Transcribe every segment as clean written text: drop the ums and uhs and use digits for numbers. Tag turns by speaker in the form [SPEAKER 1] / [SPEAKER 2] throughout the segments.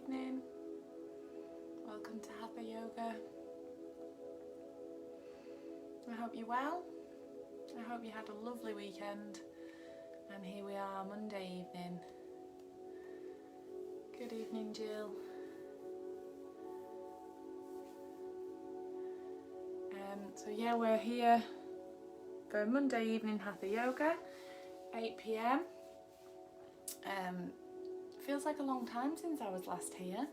[SPEAKER 1] evening. Welcome to Hatha Yoga. I hope you're well. I hope you had a lovely weekend. And here we are, Monday evening. Good evening, Jill. So yeah, we're here for Monday evening Hatha Yoga, 8 p.m. Feels like a long time since I was last here.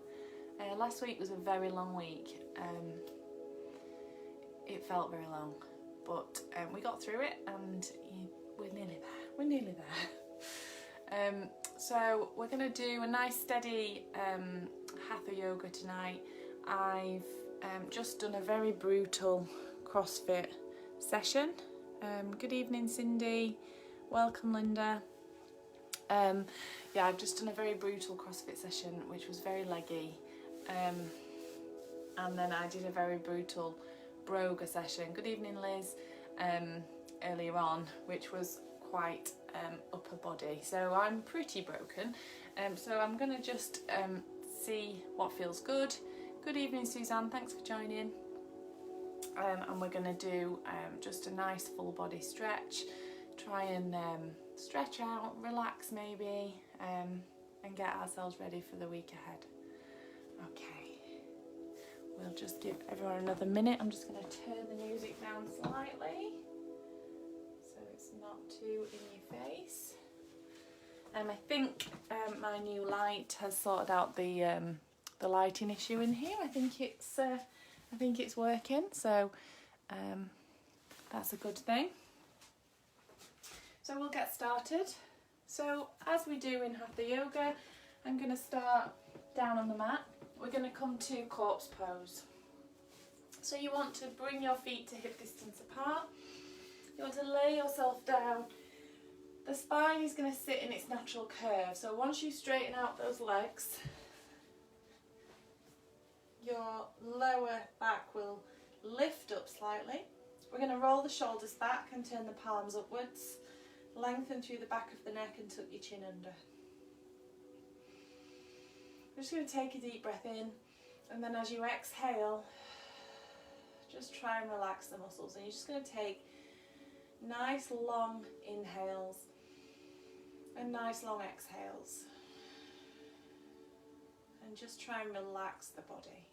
[SPEAKER 1] Last week was a very long week. It felt very long, but we got through it and we're nearly there. We're nearly there. So we're going to do a nice steady Hatha Yoga tonight. I've just done a very brutal CrossFit session. Good evening, Cindy. Welcome, Linda. Yeah, I've just done a very brutal CrossFit session, which was very leggy. And then I did a very brutal Broga session. Good evening, Liz. Earlier on, which was quite upper body. So I'm pretty broken. So I'm going to just see what feels good. Good evening, Suzanne. Thanks for joining. And we're going to do just a nice full body stretch. Try and stretch out, relax maybe, and get ourselves ready for the week ahead. Okay, we'll just give everyone another minute. I'm just going to turn the music down slightly so it's not too in your face. I think my new light has sorted out the lighting issue in here. I think it's working, so that's a good thing. So we'll get started. So as we do in Hatha Yoga, I'm going to start down on the mat. We're going to come to corpse pose. So you want to bring your feet to hip distance apart. You want to lay yourself down. The spine is going to sit in its natural curve. So once you straighten out those legs, your lower back will lift up slightly. We're going to roll the shoulders back and turn the palms upwards. Lengthen through the back of the neck and tuck your chin under. We're just going to take a deep breath in, and then as you exhale, just try and relax the muscles. And you're just going to take nice long inhales and nice long exhales. And just try and relax the body.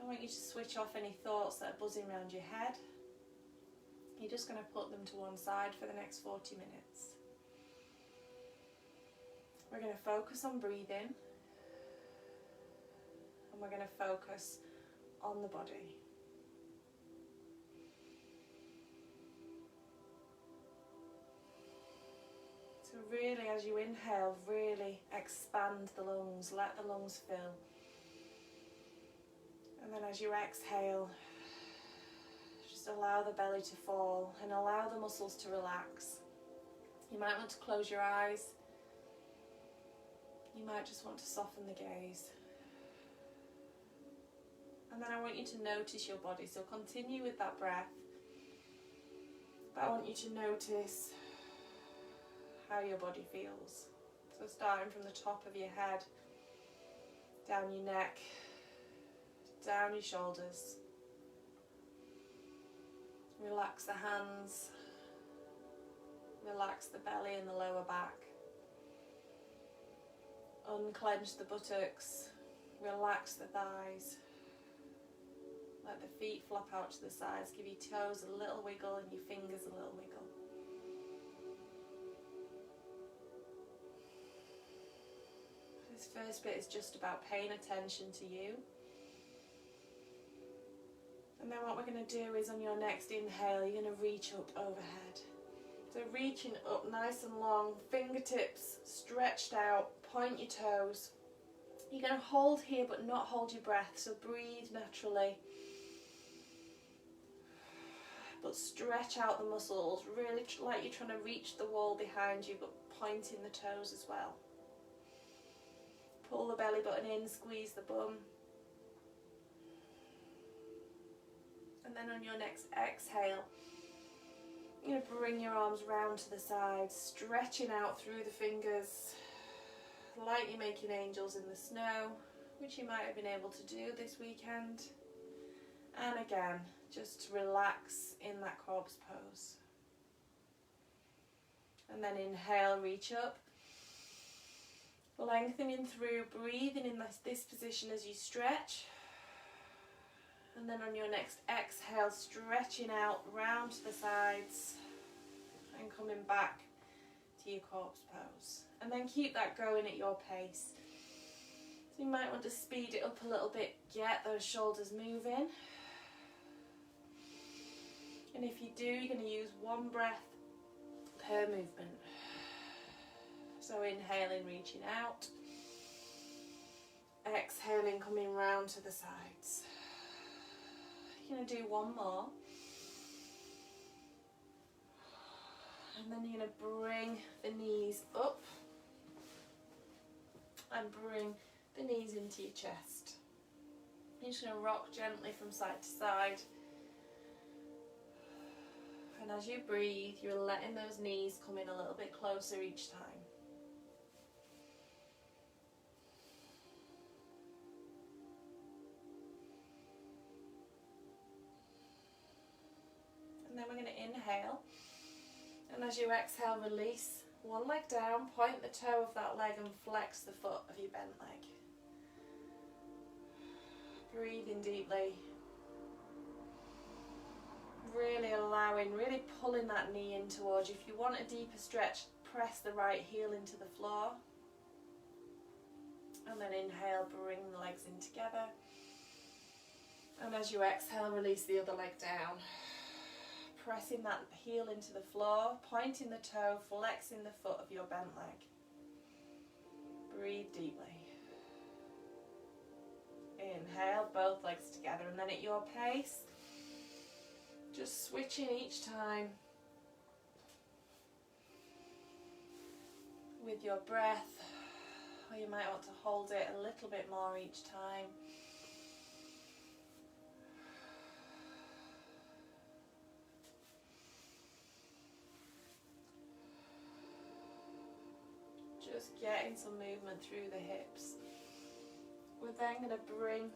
[SPEAKER 1] I want you to switch off any thoughts that are buzzing around your head. You're just going to put them to one side for the next 40 minutes. We're going to focus on breathing, and we're going to focus on the body. So really, as you inhale, really expand the lungs, let the lungs fill. And then as you exhale, just allow the belly to fall and allow the muscles to relax. You might want to close your eyes. You might just want to soften the gaze. And then I want you to notice your body. So continue with that breath. But I want you to notice how your body feels. So starting from the top of your head, down your neck, down your shoulders. Relax the hands. Relax the belly and the lower back. Unclench the buttocks. Relax the thighs. Let the feet flop out to the sides. Give your toes a little wiggle and your fingers a little wiggle. This first bit is just about paying attention to you. And then what we're going to do is on your next inhale, you're going to reach up overhead. So reaching up nice and long, fingertips stretched out, point your toes. You're going to hold here but not hold your breath, so breathe naturally. But stretch out the muscles, really like you're trying to reach the wall behind you, but pointing the toes as well. Pull the belly button in, squeeze the bum. And then on your next exhale, You're going to bring your arms round to the side, stretching out through the fingers, like you're making angels in the snow, which you might have been able to do this weekend. And again, just relax in that corpse pose. And then inhale, reach up, lengthening through, breathing in this position as you stretch. And then on your next exhale, stretching out round to the sides and coming back to your corpse pose. And then keep that going at your pace. So you might want to speed it up a little bit, get those shoulders moving. And if you do, you're going to use one breath per movement. So inhaling, reaching out. Exhaling, coming round to the sides. You're going to do one more. And then you're going to bring the knees up. And bring the knees into your chest. You're just going to rock gently from side to side. And as you breathe, you're letting those knees come in a little bit closer each time. And then we're going to inhale. And as you exhale, release one leg down, point the toe of that leg and flex the foot of your bent leg. Breathing deeply. Really allowing, really pulling that knee in towards you. If you want a deeper stretch, press the right heel into the floor. And then inhale, bring the legs in together. And as you exhale, release the other leg down. Pressing that heel into the floor, pointing the toe, flexing the foot of your bent leg. Breathe deeply. Inhale, both legs together, and then at your pace, just switching each time with your breath, or you might want to hold it a little bit more each time. Just getting some movement through the hips. We're then going to bring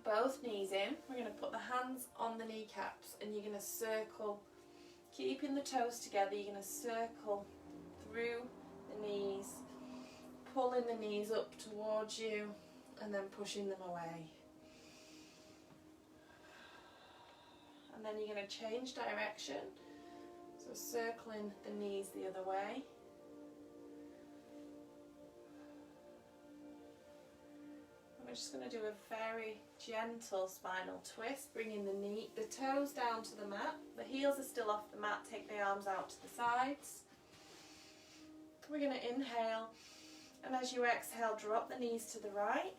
[SPEAKER 1] both knees in. We're going to put the hands on the kneecaps and you're going to circle, keeping the toes together, you're going to circle through the knees, pulling the knees up towards you and then pushing them away. And then you're going to change direction, so circling the knees the other way. We're just going to do a very gentle spinal twist, bringing the toes down to the mat. The heels are still off the mat, take the arms out to the sides. We're going to inhale, and as you exhale, drop the knees to the right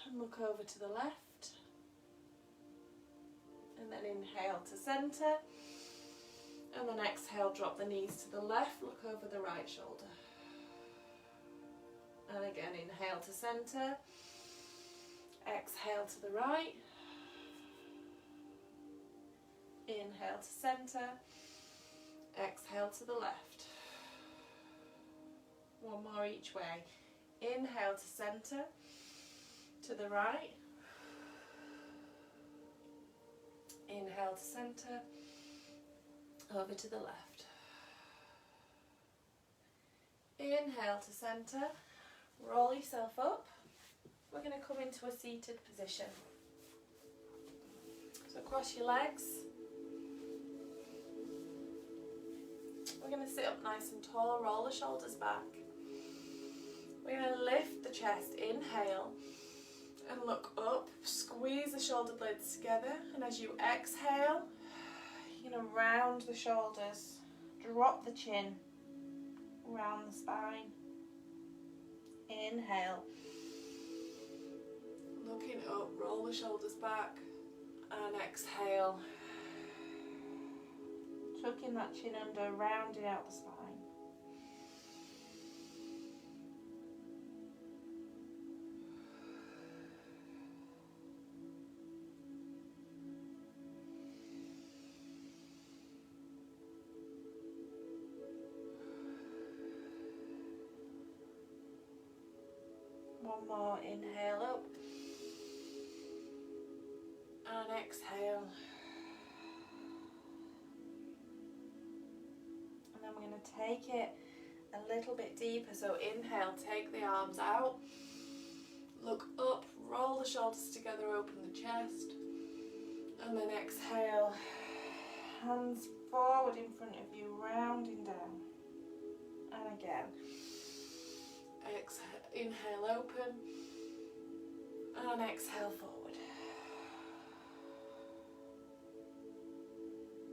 [SPEAKER 1] and look over to the left. And then inhale to centre, and then exhale, drop the knees to the left, look over the right shoulder. And again, inhale to centre. Exhale to the right, inhale to centre, exhale to the left. One more each way. Inhale to centre, to the right, inhale to centre, over to the left. Inhale to centre, roll yourself up. We're going to come into a seated position. So cross your legs. We're going to sit up nice and tall, roll the shoulders back. We're going to lift the chest, inhale, and look up, squeeze the shoulder blades together, and as you exhale, you're going to round the shoulders, drop the chin, round the spine. Inhale. Looking up, roll the shoulders back and exhale. Tucking that chin under, rounding out the spine. One more, inhale up. And exhale. And then we're going to take it a little bit deeper. So inhale, take the arms out. Look up, roll the shoulders together, open the chest. And then exhale, hands forward in front of you, rounding down. And again. Exhale, inhale, open. And exhale, forward.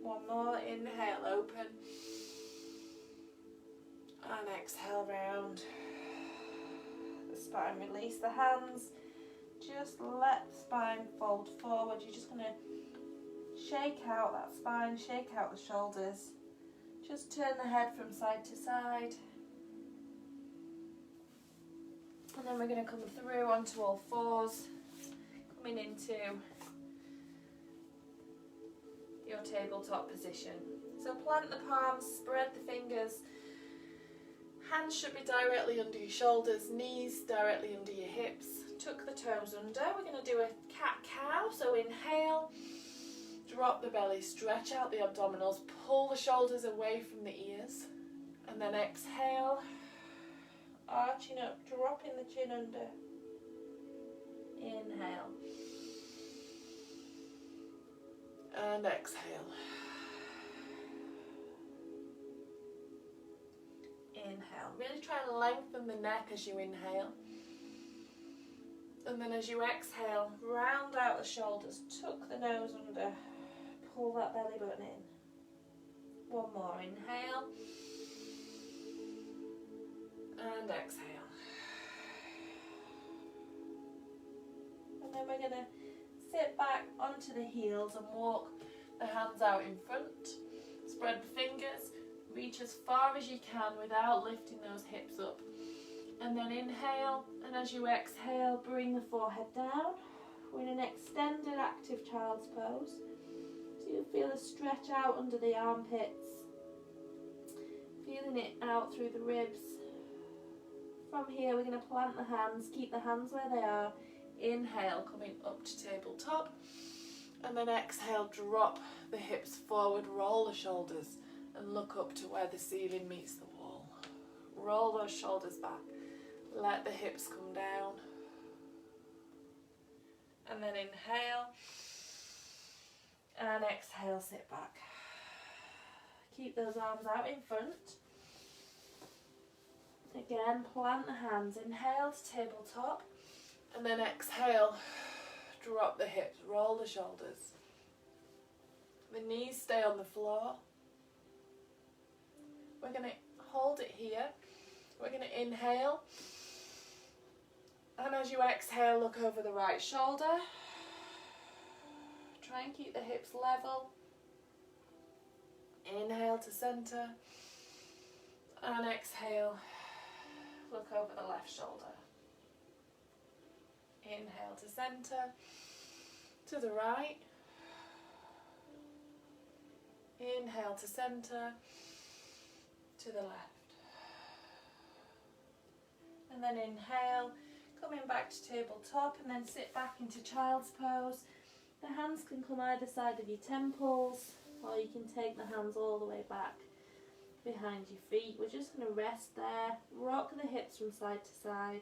[SPEAKER 1] One more, inhale, open. And exhale, round the spine. Release the hands. Just let the spine fold forward. You're just going to shake out that spine, shake out the shoulders. Just turn the head from side to side. And then we're going to come through onto all fours, coming into your tabletop position. So plant the palms, spread the fingers. Hands should be directly under your shoulders, knees directly under your hips. Tuck the toes under. We're going to do a cat-cow. So inhale, drop the belly, stretch out the abdominals, pull the shoulders away from the ears. And then exhale, arching up, dropping the chin under. Inhale. And exhale. Inhale. Really try and lengthen the neck as you inhale. And then as you exhale, round out the shoulders, tuck the nose under, pull that belly button in. One more, inhale. And exhale. And then we're going to sit back onto the heels and walk the hands out in front. Spread the fingers, reach as far as you can without lifting those hips up. And then inhale, and as you exhale, bring the forehead down. We're in an extended active child's pose. So you feel a stretch out under the armpits, feeling it out through the ribs. From here, we're going to plant the hands, keep the hands where they are. Inhale, coming up to tabletop. And then exhale, drop the hips forward, roll the shoulders, and look up to where the ceiling meets the wall. Roll those shoulders back. Let the hips come down. And then inhale. And exhale, sit back. Keep those arms out in front. Again, plant the hands. Inhale to tabletop. And then exhale, drop the hips, roll the shoulders. The knees stay on the floor. We're going to hold it here. We're going to inhale. And as you exhale, look over the right shoulder. Try and keep the hips level. Inhale to centre. And exhale, look over the left shoulder. Inhale to centre, to the right. Inhale to centre, to the left. And then inhale, coming back to tabletop, and then sit back into child's pose. The hands can come either side of your temples, or you can take the hands all the way back behind your feet. We're just going to rest there, rock the hips from side to side,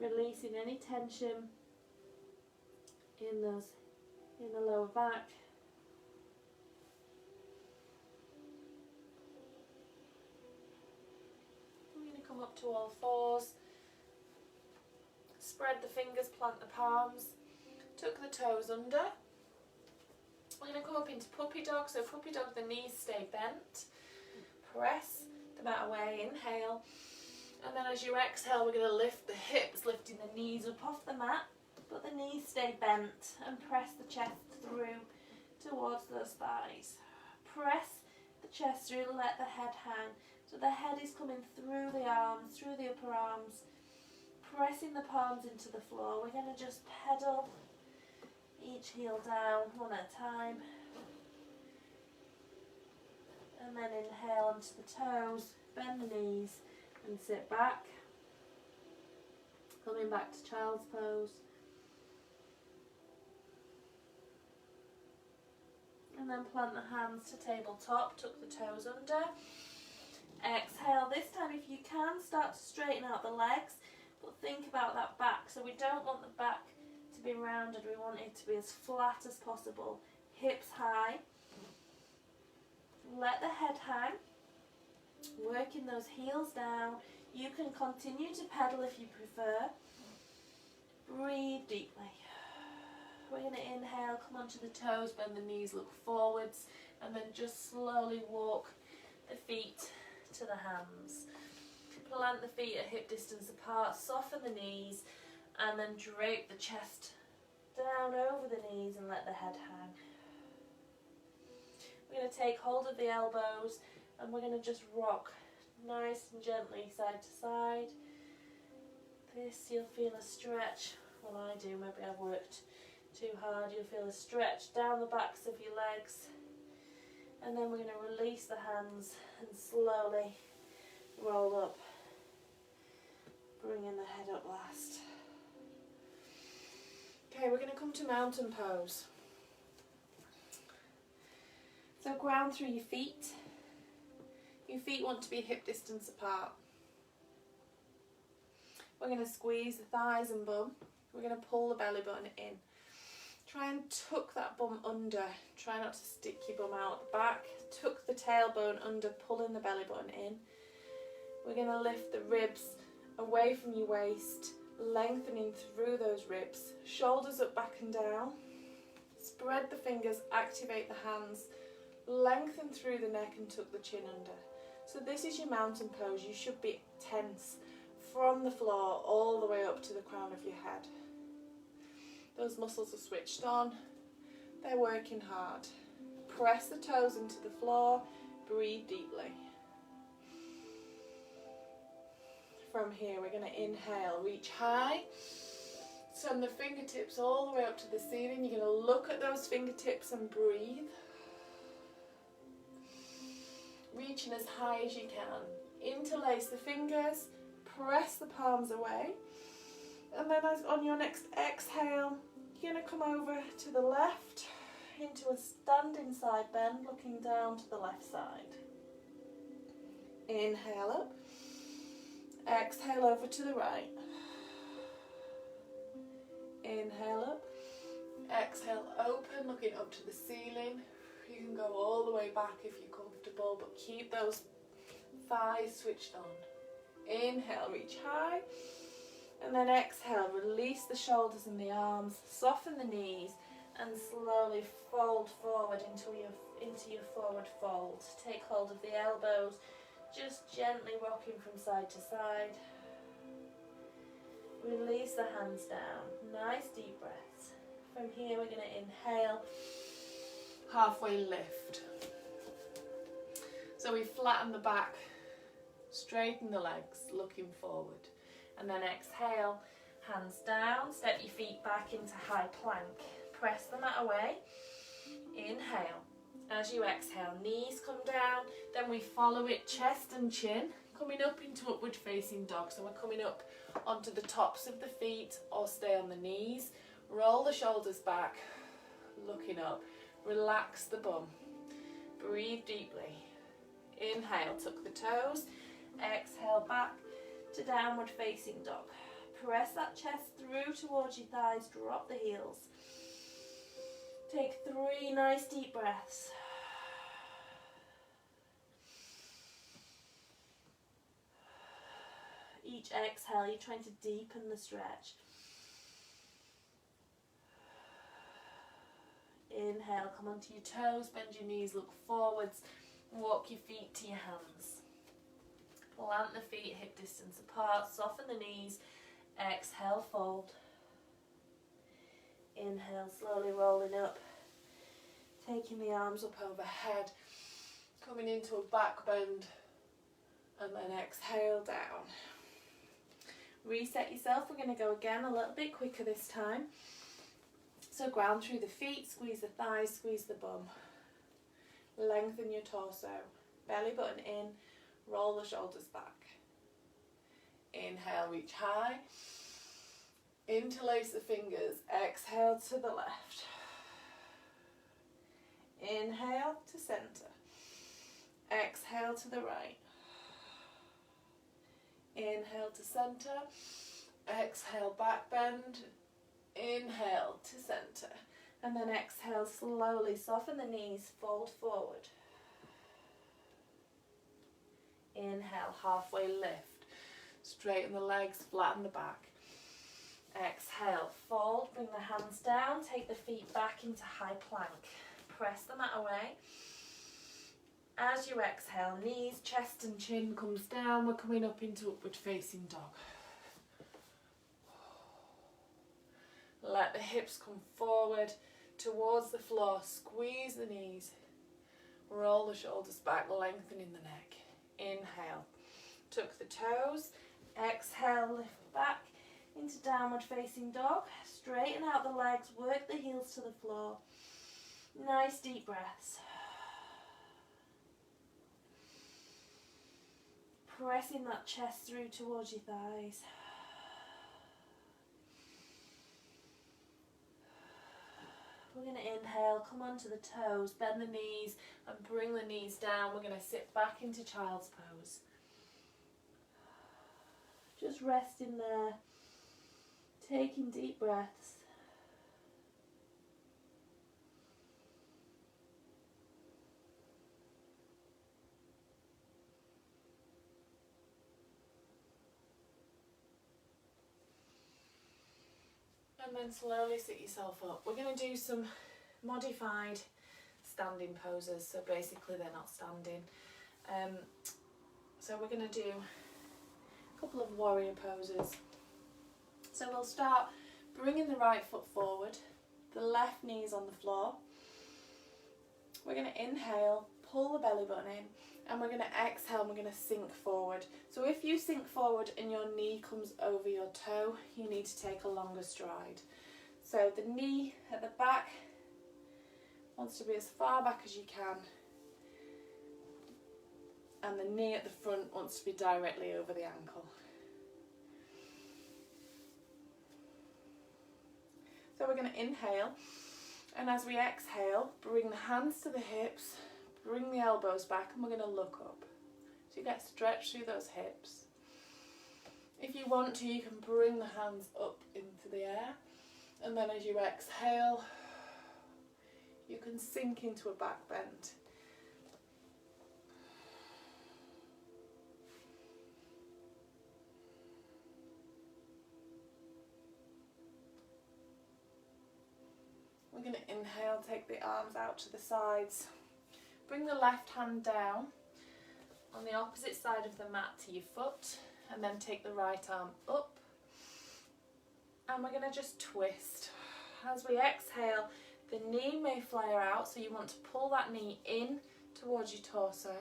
[SPEAKER 1] releasing any tension in the lower back. I'm going to come up to all fours, spread the fingers, plant the palms, tuck the toes under. We're going to come up into puppy dog. So puppy dog, the knees stay bent. Press them out away, inhale. And then as you exhale, we're going to lift the hips, lifting the knees up off the mat, but the knees stay bent, and press the chest through towards those thighs. Press the chest through, let the head hang. So the head is coming through the arms, through the upper arms, pressing the palms into the floor. We're going to just pedal each heel down one at a time. And then inhale onto the toes, bend the knees, and sit back. Coming back to child's pose. And then plant the hands to tabletop, tuck the toes under. Exhale. This time, if you can, start to straighten out the legs, but think about that back. So we don't want the back to be rounded, we want it to be as flat as possible. Hips high. Let the head hang. Working those heels down. You can continue to pedal if you prefer. Breathe deeply. We're going to inhale, come onto the toes, bend the knees, look forwards, and then just slowly walk the feet to the hands. Plant the feet at hip distance apart, soften the knees, and then drape the chest down over the knees and let the head hang. We're going to take hold of the elbows and we're going to just rock nice and gently side to side. This, you'll feel a stretch. Well, I do, maybe I've worked too hard. You'll feel a stretch down the backs of your legs. And then we're going to release the hands and slowly roll up, bringing the head up last. Okay, we're going to come to mountain pose. So ground through your feet. Your feet want to be hip distance apart. We're going to squeeze the thighs and bum. We're going to pull the belly button in. Try and tuck that bum under. Try not to stick your bum out at the back. Tuck the tailbone under, pulling the belly button in. We're going to lift the ribs away from your waist, lengthening through those ribs. Shoulders up, back and down. Spread the fingers, activate the hands. Lengthen through the neck and tuck the chin under. So this is your mountain pose. You should be tense from the floor all the way up to the crown of your head. Those muscles are switched on. They're working hard. Press the toes into the floor. Breathe deeply. From here, we're going to inhale, reach high. Send the fingertips all the way up to the ceiling. You're going to look at those fingertips and breathe. Reaching as high as you can. Interlace the fingers. Press the palms away. And then on your next exhale, you're going to come over to the left into a standing side bend, looking down to the left side. Inhale up. Exhale over to the right. Inhale up. Exhale open, looking up to the ceiling. You can go all the way back if you're comfortable, but keep those thighs switched on. Inhale, reach high. And then exhale, release the shoulders and the arms, soften the knees, and slowly fold forward into your forward fold. Take hold of the elbows, just gently rocking from side to side. Release the hands down. Nice deep breaths. From here, we're going to inhale, halfway lift. So we flatten the back, straighten the legs, looking forward. And then exhale, hands down, step your feet back into high plank. Press the mat away. Inhale. As you exhale, knees come down, then we follow it chest and chin, coming up into upward facing dog. So we're coming up onto the tops of the feet or stay on the knees. Roll the shoulders back, looking up. Relax the bum. Breathe deeply. Inhale, tuck the toes. Exhale, back to downward facing dog. Press that chest through towards your thighs, drop the heels. Take 3 nice deep breaths. Each exhale, you're trying to deepen the stretch. Inhale, come onto your toes, bend your knees, look forwards, walk your feet to your hands. Plant the feet hip distance apart, soften the knees, exhale, fold. Inhale, slowly rolling up, taking the arms up overhead, coming into a back bend, and then exhale down. Reset yourself, we're going to go again a little bit quicker this time. So ground through the feet, squeeze the thighs, squeeze the bum. Lengthen your torso, belly button in, roll the shoulders back. Inhale, reach high. Interlace the fingers, exhale to the left. Inhale to center. Exhale to the right. Inhale to center. Exhale, back bend. Inhale to center. And then exhale, slowly soften the knees, fold forward. Inhale, halfway lift. Straighten the legs, flatten the back. Exhale, fold, bring the hands down, take the feet back into high plank. Press the mat away. As you exhale, knees, chest and chin comes down. We're coming up into upward facing dog. Let the hips come forward towards the floor. Squeeze the knees. Roll the shoulders back, lengthening the neck. Inhale. Tuck the toes. Exhale, lift back into downward facing dog. Straighten out the legs, work the heels to the floor. Nice deep breaths. Pressing that chest through towards your thighs. We're going to inhale, come onto the toes, bend the knees and bring the knees down. We're going to sit back into child's pose. Just resting there, taking deep breaths. And then slowly sit yourself up. We're going to do some modified standing poses, so basically they're not standing. So we're going to do a couple of warrior poses. So we'll start bringing the right foot forward, the left knee is on the floor. We're going to inhale, pull the belly button in, and we're going to exhale and we're going to sink forward. So if you sink forward and your knee comes over your toe, you need to take a longer stride. So the knee at the back wants to be as far back as you can, and the knee at the front wants to be directly over the ankle. So we're going to inhale, and as we exhale, bring the hands to the hips, bring the elbows back, and we're going to look up. So you get stretched through those hips. If you want to, you can bring the hands up into the air, and then as you exhale, you can sink into a back bend. We're going to inhale, take the arms out to the sides. Bring the left hand down on the opposite side of the mat to your foot, and then take the right arm up. And we're going to just twist. As we exhale, the knee may flare out, so you want to pull that knee in towards your torso.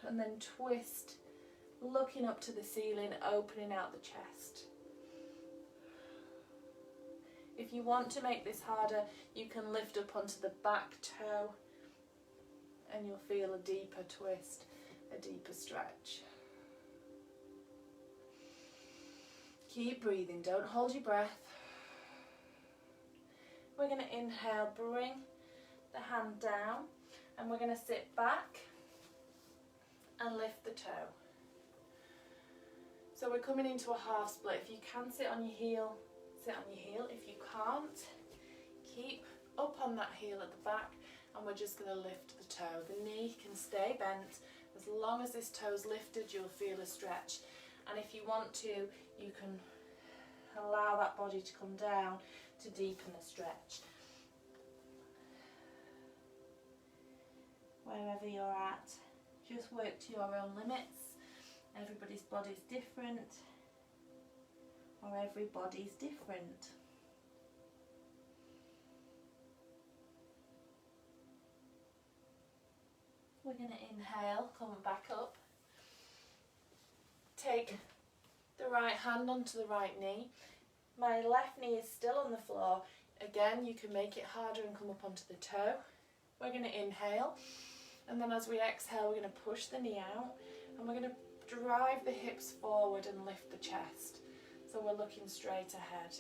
[SPEAKER 1] And then twist, looking up to the ceiling, opening out the chest. If you want to make this harder, you can lift up onto the back toe and you'll feel a deeper twist, a deeper stretch. Keep breathing, don't hold your breath. We're going to inhale, bring the hand down, and we're going to sit back and lift the toe. So we're coming into a half split. If you can sit on your heel, sit on your heel. If you can't, keep up on that heel at the back, and we're just going to lift the toe. The knee can stay bent. As long as this toe's lifted, you'll feel a stretch. And if you want to, you can allow that body to come down to deepen the stretch. Wherever you're at, just work to your own limits. Everybody's body's different, or everybody's different. We're going to inhale, coming back up. Take the right hand onto the right knee. My left knee is still on the floor. Again, you can make it harder and come up onto the toe. We're going to inhale, and then as we exhale, we're going to push the knee out, and we're going to drive the hips forward and lift the chest. So we're looking straight ahead.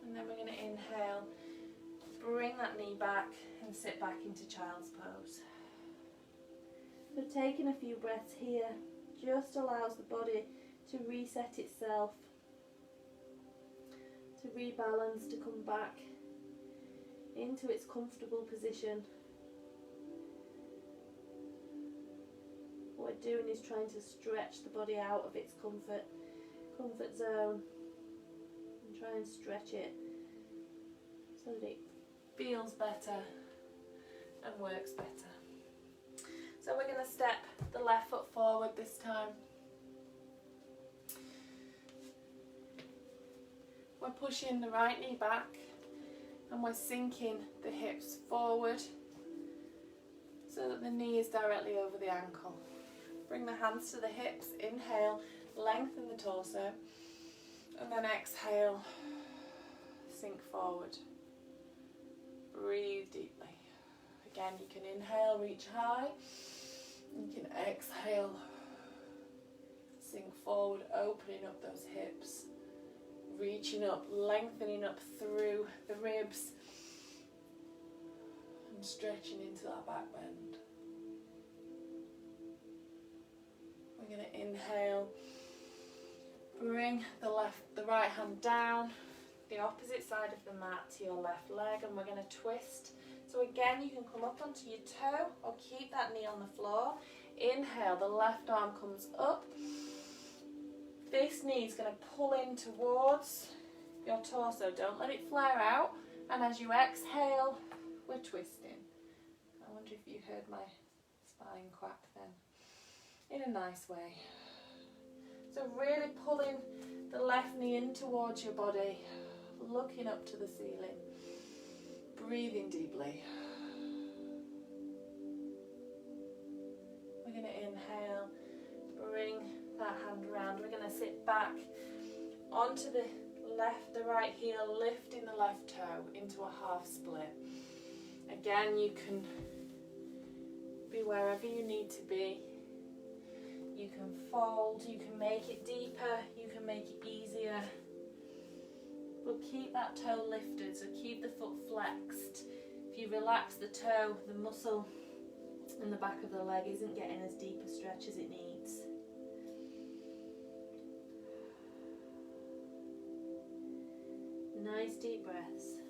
[SPEAKER 1] And then we're going to inhale, bring that knee back and sit back into child's pose. So taking a few breaths here just allows the body to reset itself, to rebalance, to come back into its comfortable position. What we're doing is trying to stretch the body out of its comfort zone and try and stretch it so that it feels better and works better. So we're going to step the left foot forward this time. We're pushing the right knee back and we're sinking the hips forward so that the knee is directly over the ankle. Bring the hands to the hips, inhale, lengthen the torso, and then exhale, sink forward. Breathe deeply. Again, you can inhale, reach high. You can exhale, sink forward, opening up those hips, reaching up, lengthening up through the ribs and stretching into that back bend. We're going to inhale, bring the right hand down, the opposite side of the mat to your left leg, and we're going to twist. So again, you can come up onto your toe or keep that knee on the floor. Inhale, the left arm comes up. This knee is going to pull in towards your torso. Don't let it flare out. And as you exhale, we're twisting. I wonder if you heard my spine quack then. In a nice way. So really pulling the left knee in towards your body, looking up to the ceiling. Breathing deeply. We're going to inhale, bring that hand around. We're going to sit back onto the right heel, lifting the left toe into a half split. Again, you can be wherever you need to be. You can fold, you can make it deeper, you can make it easier. But keep that toe lifted, so keep the foot flexed. If you relax the toe, the muscle in the back of the leg isn't getting as deep a stretch as it needs. Nice deep breaths.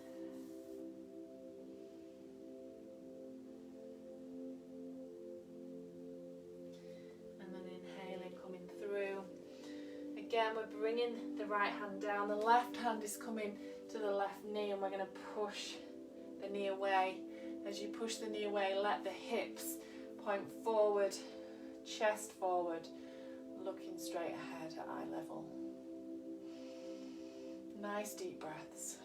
[SPEAKER 1] And then inhaling, coming through. Again, we're bringing the right hand down. The left hand is coming to the left knee and we're going to push the knee away. As you push the knee away, let the hips point forward, chest forward, looking straight ahead at eye level. Nice deep breaths.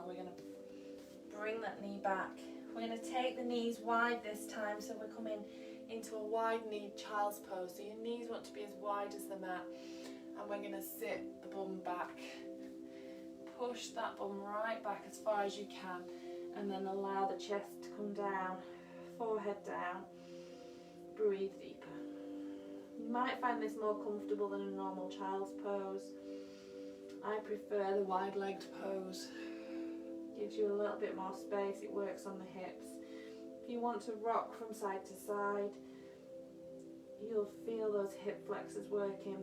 [SPEAKER 1] We're going to bring that knee back. We're going to take the knees wide this time, so we're coming into a wide knee child's pose. So your knees want to be as wide as the mat, and we're going to sit the bum back. Push that bum right back as far as you can, and then allow the chest to come down, forehead down. Breathe deeper. You might find this more comfortable than a normal child's pose. I prefer the wide-legged pose. Gives you a little bit more space, it works on the hips. If you want to rock from side to side, you'll feel those hip flexors working,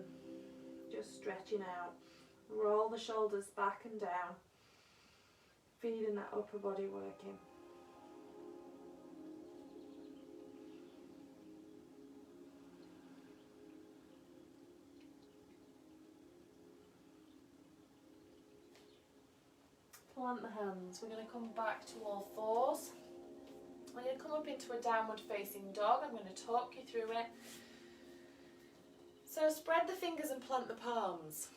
[SPEAKER 1] just stretching out. Roll the shoulders back and down, feeling that upper body working. Plant the hands. We're going to come back to all fours. We're going to come up into a downward facing dog. I'm going to talk you through it. So spread the fingers and plant the palms.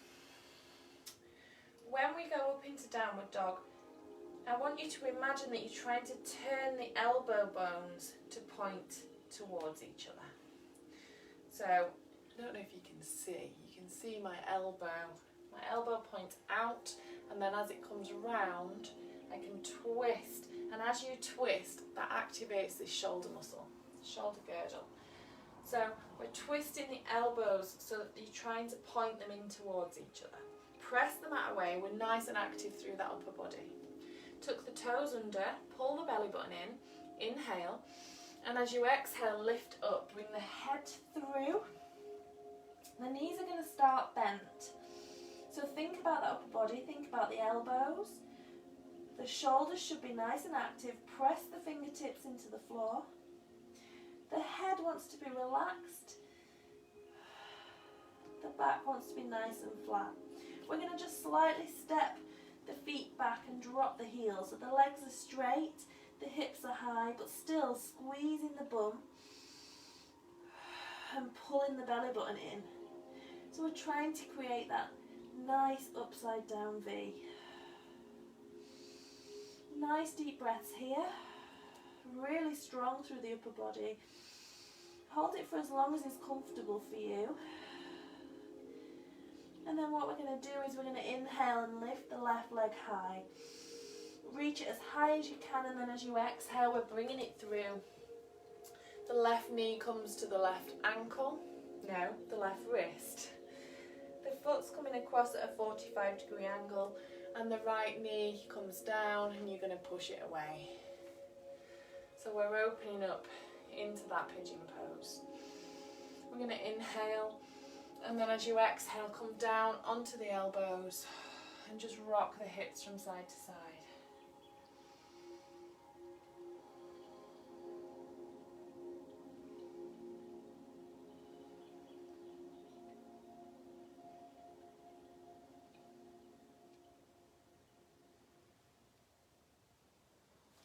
[SPEAKER 1] When we go up into downward dog, I want you to imagine that you're trying to turn the elbow bones to point towards each other. So, I don't know if you can see my elbow points out, and then as it comes round, I can twist, and as you twist, that activates this shoulder muscle, shoulder girdle. So we're twisting the elbows so that you're trying to point them in towards each other. Press the mat away, we're nice and active through that upper body. Tuck the toes under, pull the belly button in, inhale, and as you exhale, lift up, bring the head through. The knees are going to start bent. So think about that upper body, think about the elbows. The shoulders should be nice and active. Press the fingertips into the floor. The head wants to be relaxed. The back wants to be nice and flat. We're going to just slightly step the feet back and drop the heels. So the legs are straight, the hips are high, but still squeezing the bum and pulling the belly button in. So we're trying to create that nice upside down V. Nice deep breaths here. Really strong through the upper body. Hold it for as long as is comfortable for you. And then what we're going to do is we're going to inhale and lift the left leg high. Reach it as high as you can, and then as you exhale, we're bringing it through. The left knee comes to the left ankle. No, the left wrist. The foot's coming across at a 45-degree angle, and the right knee comes down, and you're going to push it away. So we're opening up into that pigeon pose. We're going to inhale, and then as you exhale, come down onto the elbows and just rock the hips from side to side.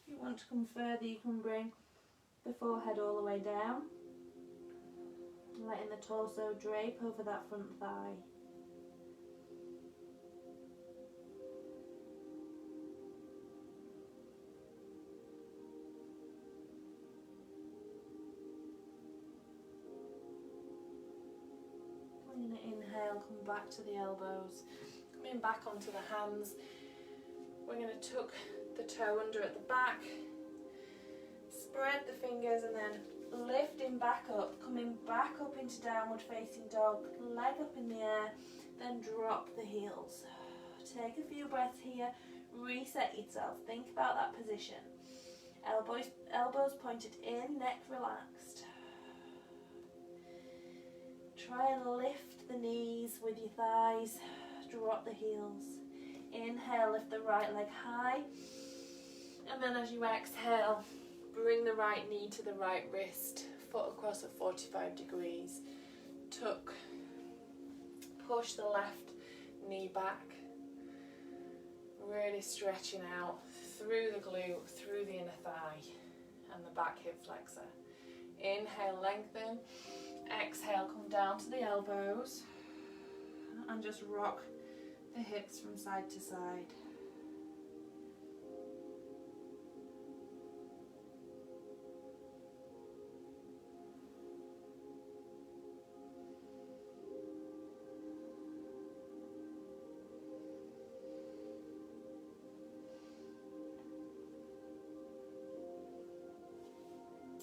[SPEAKER 1] If you want to come further, you can bring the forehead all the way down, letting the torso drape over that front thigh. We're going to inhale, come back to the elbows, coming back onto the hands. We're going to tuck the toe under at the back, spread the fingers, and then lifting back up, coming back up into downward facing dog, leg up in the air, then drop the heels. Take a few breaths here, reset yourself, think about that position. Elbows pointed in, neck relaxed. Try and lift the knees with your thighs, drop the heels. Inhale, lift the right leg high, and then as you exhale, bring the right knee to the right wrist, foot across at 45 degrees. Tuck, push the left knee back, really stretching out through the glute, through the inner thigh and the back hip flexor. Inhale, lengthen. Exhale, come down to the elbows and just rock the hips from side to side.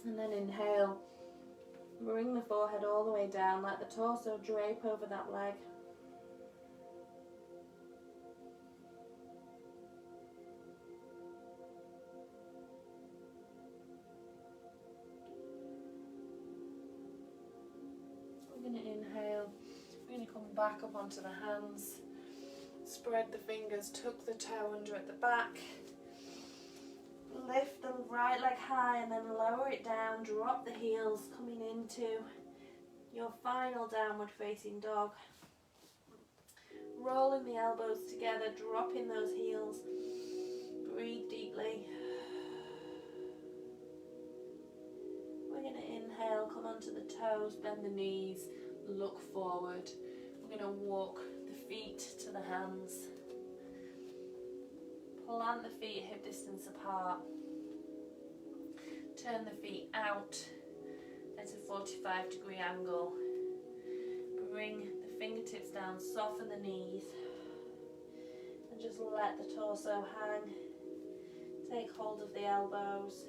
[SPEAKER 1] And then inhale, bring the forehead all the way down, let the torso drape over that leg. We're going to inhale, we're going to come back up onto the hands, spread the fingers, tuck the toe under at the back. Lift the right leg high and then lower it down, drop the heels, coming into your final downward facing dog. Rolling the elbows together, dropping those heels. Breathe deeply. We're going to inhale, come onto the toes, bend the knees, look forward. We're going to walk the feet to the hands. Plant the feet hip distance apart. Turn the feet out at a 45-degree angle. Bring the fingertips down, soften the knees, and just let the torso hang. Take hold of the elbows.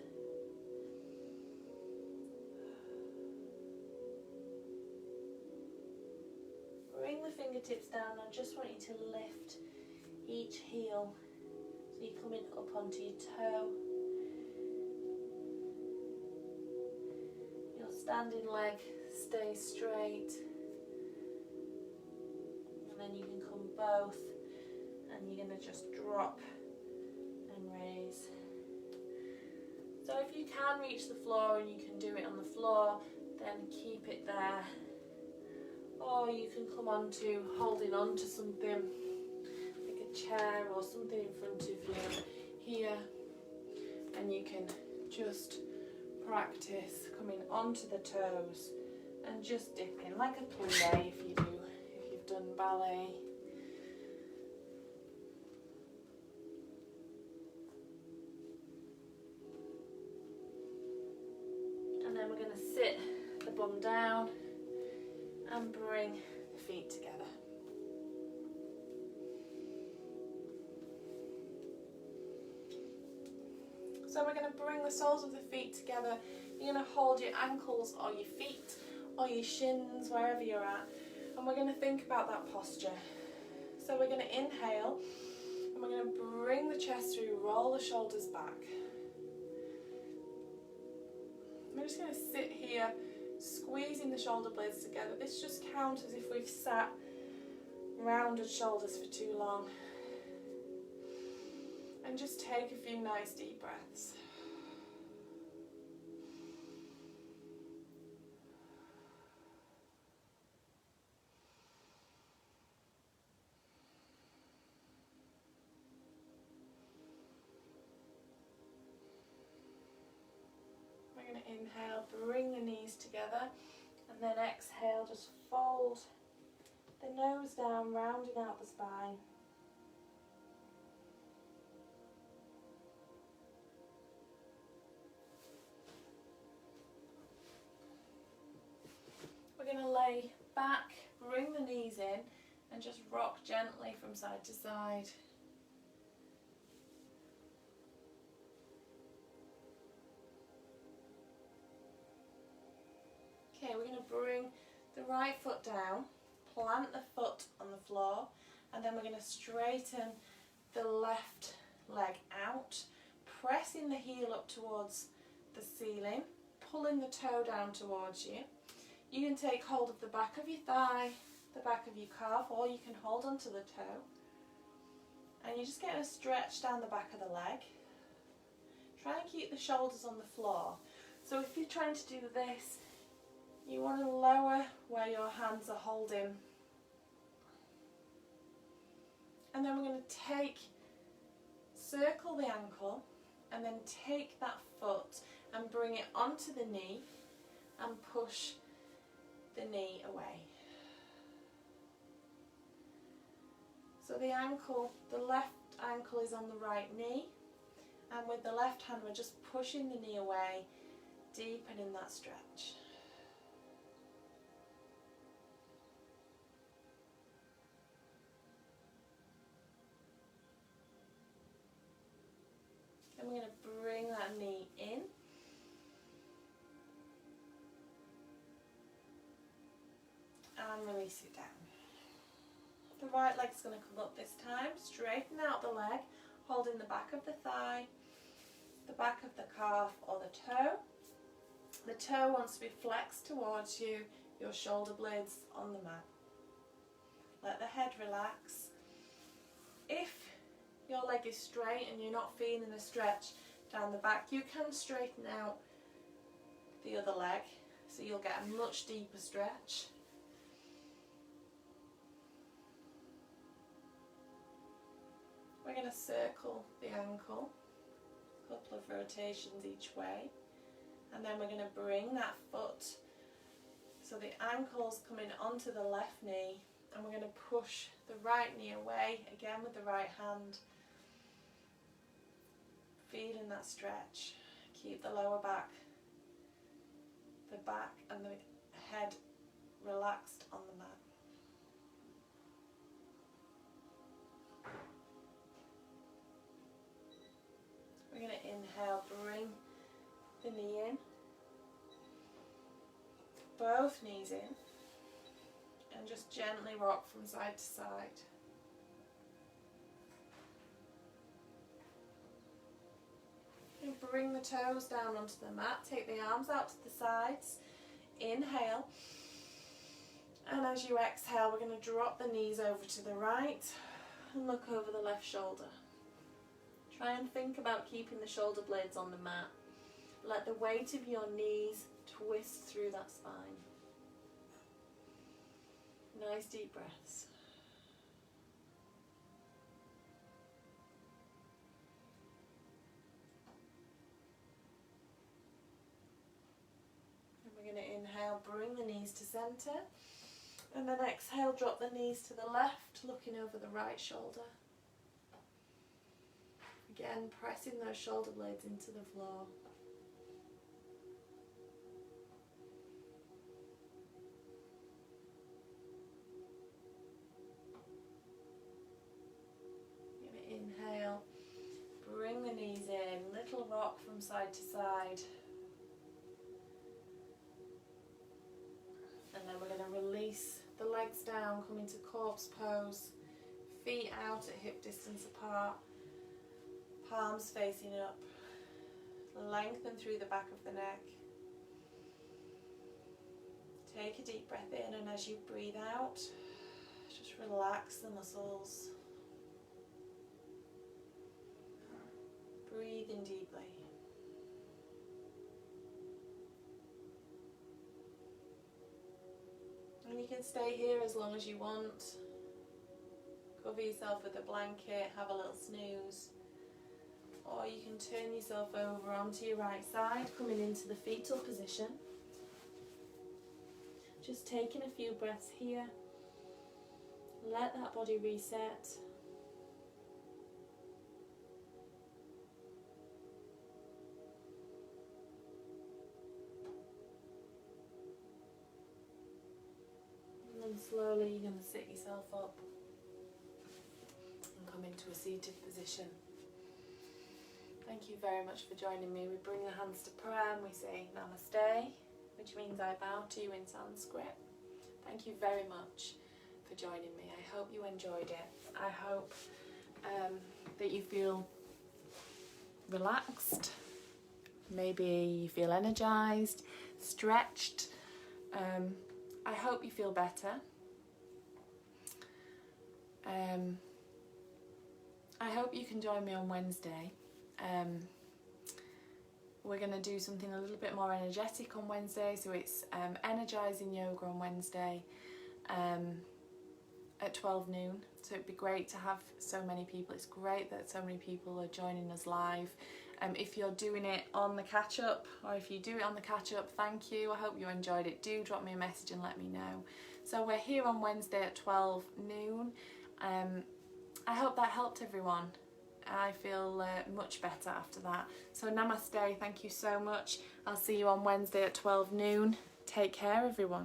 [SPEAKER 1] Bring the fingertips down. I just want you to lift each heel so you're coming up onto your toe. Your standing leg stays straight. And then you can come both and you're going to just drop and raise. So if you can reach the floor and you can do it on the floor, then keep it there. Or you can come on to holding on to something like a chair or something in front of you here, and you can just practice coming onto the toes and just dipping like a plie if you've done ballet. And then we're going to sit the bum down and bring the feet together. So we're going to bring the soles of the feet together. You're going to hold your ankles or your feet or your shins, wherever you're at, and we're going to think about that posture. So we're going to inhale and we're going to bring the chest through, roll the shoulders back. We're just going to sit here, squeezing the shoulder blades together. This just counts as if we've sat rounded shoulders for too long. And just take a few nice deep breaths. We're going to inhale, bring the knees together, and then exhale, just fold the nose down, rounding out the spine. We're going to lay back, bring the knees in, and just rock gently from side to side. Okay, we're going to bring the right foot down, plant the foot on the floor, and then we're going to straighten the left leg out, pressing the heel up towards the ceiling, pulling the toe down towards you. You can take hold of the back of your thigh, the back of your calf, or you can hold onto the toe. And you're just getting a stretch down the back of the leg. Try and keep the shoulders on the floor. So if you're trying to do this, you want to lower where your hands are holding. And then we're going to circle the ankle, and then take that foot and bring it onto the knee and push the knee away. So the left ankle is on the right knee, and with the left hand we're just pushing the knee away, deepening that stretch. Then we're going to bring that knee in. And release it down. The right leg's going to come up this time. Straighten out the leg, holding the back of the thigh, the back of the calf or the toe. The toe wants to be flexed towards you, your shoulder blades on the mat. Let the head relax. If your leg is straight and you're not feeling a stretch down the back, you can straighten out the other leg so you'll get a much deeper stretch. We're going to circle the ankle, a couple of rotations each way, and then we're going to bring that foot so the ankle's coming onto the left knee, and we're going to push the right knee away, again with the right hand. that stretch. Keep the lower back, the back and the head relaxed on the mat. We're going to inhale, bring the knee in, both knees in, and just gently rock from side to side. And bring the toes down onto the mat, take the arms out to the sides, inhale, and as you exhale we're going to drop the knees over to the right and look over the left shoulder. Try and think about keeping the shoulder blades on the mat. Let the weight of your knees twist through that spine. Nice deep breaths. And we're going to inhale, bring the knees to center, and then exhale, drop the knees to the left, looking over the right shoulder. Again, pressing those shoulder blades into the floor. You're going to inhale, bring the knees in, little rock from side to side. And then we're going to release the legs down, come into corpse pose, feet out at hip distance apart. Palms facing up, lengthen through the back of the neck. Take a deep breath in, and as you breathe out, just relax the muscles. Breathe in deeply. And you can stay here as long as you want. Cover yourself with a blanket, have a little snooze. Or you can turn yourself over onto your right side, coming into the fetal position. Just taking a few breaths here. Let that body reset. And then slowly you're going to sit yourself up and come into a seated position. Thank you very much for joining me. We bring the hands to prayer and we say Namaste, which means I bow to you in Sanskrit. Thank you very much for joining me. I hope you enjoyed it. I hope that you feel relaxed, maybe you feel energized, stretched. I hope you feel better. I hope you can join me on Wednesday. We're going to do something a little bit more energetic on Wednesday, so it's energizing yoga on Wednesday at 12 noon. So it'd be great to have so many people. It's great that so many people are joining us live. If you're doing it on the catch up, or if you do it on the catch up, thank you. I hope you enjoyed it. Do drop me a message and let me know. So we're here on Wednesday at 12 noon. I hope that helped everyone. I feel much better after that. So namaste, thank you so much. I'll see you on Wednesday at 12 noon. Take care, everyone.